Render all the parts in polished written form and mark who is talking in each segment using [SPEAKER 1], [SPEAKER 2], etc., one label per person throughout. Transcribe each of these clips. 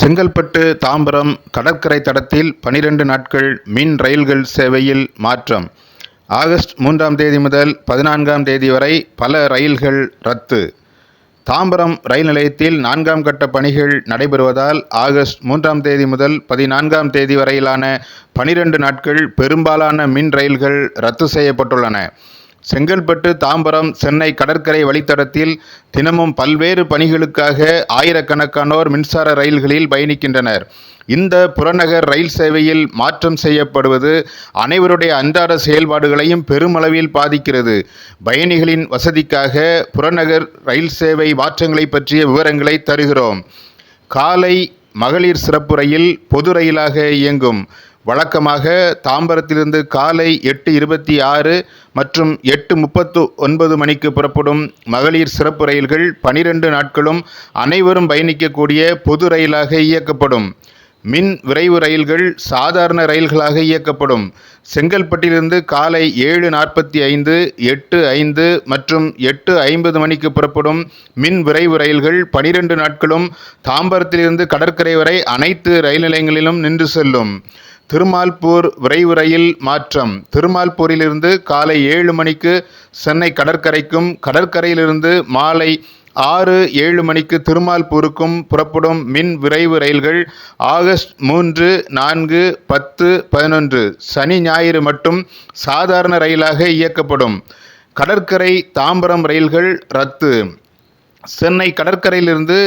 [SPEAKER 1] செங்கல்பட்டு தாம்பரம் கடற்கரை தடத்தில் 12 நாட்கள் மின் ரயில்கள் சேவையில் மாற்றம். ஆகஸ்ட் 3ஆம் தேதி முதல் 14ஆம் தேதி வரை பல ரயில்கள் ரத்து. தாம்பரம் ரயில் நிலையத்தில் 4ஆம் கட்ட பணிகள் நடைபெறுவதால் ஆகஸ்ட் 3ஆம் தேதி முதல் 14ஆம் தேதி வரையிலான 12 நாட்கள் பெரும்பாலான மின் ரயில்கள் ரத்து செய்யப்பட்டுள்ளன. செங்கல்பட்டு தாம்பரம் சென்னை கடற்கரை வழித்தடத்தில் தினமும் பல்வேறு பணிகளுக்காக ஆயிரக்கணக்கானோர் மின்சார ரயில்களில் பயணிக்கின்றனர். இந்த புறநகர் ரயில் சேவையில் மாற்றம் செய்யப்படுவது அனைவருடைய அன்றாட செயல்பாடுகளையும் பெருமளவில் பாதிக்கிறது. பயணிகளின் வசதிக்காக புறநகர் ரயில் சேவை மாற்றங்களை பற்றிய விவரங்களை தருகிறோம். காலை மகளிர் சிறப்பு ரயில் பொது ரயிலாக இயங்கும். வழக்கமாக தாம்பரத்திலிருந்து காலை 8:26 மற்றும் 8:39 மணிக்கு புறப்படும் மகளிர் சிறப்பு ரயில்கள் 12 நாட்களும் அனைவரும் பயணிக்கக்கூடிய பொது ரயிலாக இயக்கப்படும். மின் விரைவு ரயில்கள் சாதாரண ரயில்களாக இயக்கப்படும். செங்கல்பட்டிலிருந்து காலை 7:45, 8:05 மற்றும் 8:50 மணிக்கு புறப்படும் மின் விரைவு ரயில்கள் 12 நாட்களும் தாம்பரத்திலிருந்து கடற்கரை வரை அனைத்து ரயில் நிலையங்களிலும் நின்று செல்லும். திருமால்பூர் விரைவு ரயில் மாற்றம். திருமால்பூரிலிருந்து காலை 7 மணிக்கு சென்னை கடற்கரைக்கும், கடற்கரையிலிருந்து மாலை 6-7 மணிக்கு திருமால்பூருக்கும் புறப்படும் மின் விரைவு ரயில்கள் ஆகஸ்ட் 3, 4, 10, 11 சனி ஞாயிறு மட்டும் சாதாரண ரயிலாக இயக்கப்படும். கடற்கரை தாம்பரம் ரயில்கள் ரத்து. சென்னை கடற்கரையிலிருந்து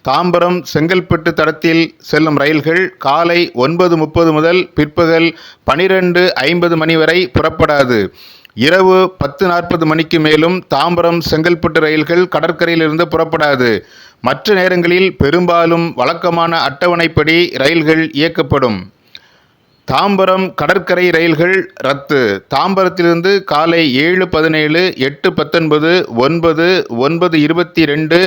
[SPEAKER 1] தாம்பரம் செங்கல்பட்டு தடத்தில் செல்லும் ரயில்கள் காலை 9:30 முதல் பிற்பகல் 12:50 மணி வரை புறப்படாது. இரவு 10:40 மணிக்கு மேலும் தாம்பரம் செங்கல்பட்டு ரயில்கள் கடற்கரையிலிருந்து புறப்படாது. மற்ற நேரங்களில் பெரும்பாலும் வழக்கமான அட்டவணைப்படி ரயில்கள் இயக்கப்படும். தாம்பரம் கடற்கரை ரயில்கள் ரத்து. தாம்பரத்திலிருந்து காலை 7:17, 8:19, 9, 9:22,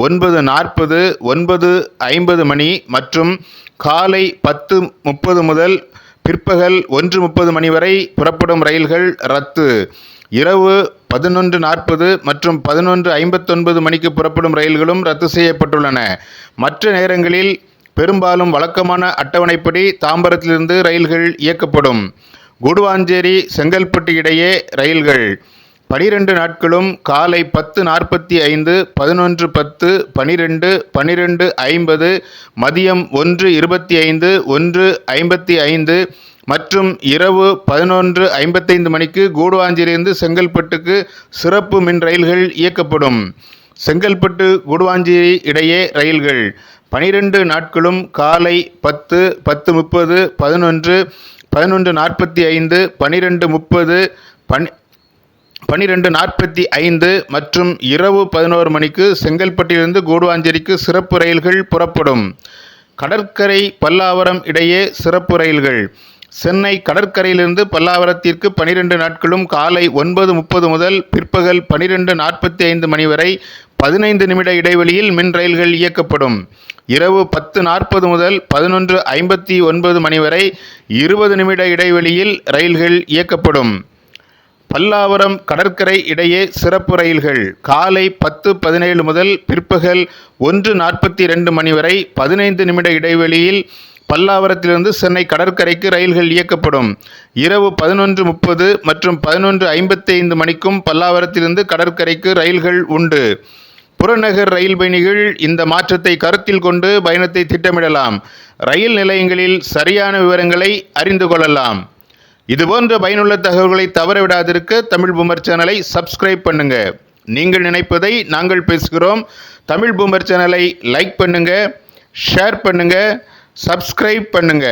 [SPEAKER 1] 9:40, 9:50 மணி மற்றும் காலை 10:30 முதல் பிற்பகல் 1:30 மணி வரை புறப்படும் ரயில்கள் ரத்து. இரவு 11:40 மற்றும் 11:59 மணிக்கு புறப்படும் ரயில்களும் ரத்து செய்யப்பட்டுள்ளன. மற்ற நேரங்களில் பெரும்பாலும் வழக்கமான அட்டவணைப்படி தாம்பரத்திலிருந்து ரயில்கள் இயக்கப்படும். கூடுவாஞ்சேரி செங்கல்பட்டு இடையே ரயில்கள் 12 நாட்களும் காலை 10:45, 11:10, 12, 12:50, மதியம் 1:25, 1:55 மற்றும் இரவு 11:55 மணிக்கு கூடுவாஞ்சேரியிலிருந்து செங்கல்பட்டுக்கு சிறப்பு மின் ரயில்கள் இயக்கப்படும். செங்கல்பட்டு கூடுவாஞ்சேரி இடையே ரயில்கள் 12 நாட்களும் காலை 10, 10:30, 11, 11:45, 12:30, 12:45 மற்றும் இரவு 11 மணிக்கு செங்கல்பட்டிலிருந்து கூடுவாஞ்சேரிக்கு சிறப்பு ரயில்கள் புறப்படும். கடற்கரை பல்லாவரம் இடையே சிறப்பு ரயில்கள். சென்னை கடற்கரையிலிருந்து பல்லாவரத்திற்கு 12 நாட்களும் காலை 9:30 முதல் பிற்பகல் 12:45 மணி வரை 15 நிமிட இடைவெளியில் மின் ரயில்கள் இயக்கப்படும். இரவு 10:40 முதல் 11:59 மணி வரை 20 நிமிட இடைவெளியில் ரயில்கள் இயக்கப்படும். பல்லாவரம் கடற்கரை இடையே சிறப்பு ரயில்கள் காலை 10:17 முதல் பிற்பகல் 1:42 மணி வரை 15 நிமிட இடைவெளியில் பல்லாவரத்திலிருந்து சென்னை கடற்கரைக்கு ரயில்கள் இயக்கப்படும். இரவு 11:30 மற்றும் 11:55 மணிக்கும் பல்லாவரத்திலிருந்து கடற்கரைக்கு ரயில்கள் உண்டு. புறநகர் ரயில் பயணிகள் இந்த மாற்றத்தை கருத்தில் கொண்டு பயணத்தை திட்டமிடலாம். ரயில் நிலையங்களில் சரியான விவரங்களை அறிந்து கொள்ளலாம். இதுபோன்ற பயனுள்ள தகவல்களை தவறவிடாதிருக்க தமிழ் பூமர் சேனலை சப்ஸ்கிரைப் பண்ணுங்க. நீங்கள் நினைப்பதை நாங்கள் பேசுகிறோம். தமிழ் பூமர் சேனலை லைக் பண்ணுங்க, ஷேர் பண்ணுங்க, சப்ஸ்கிரைப் பண்ணுங்க.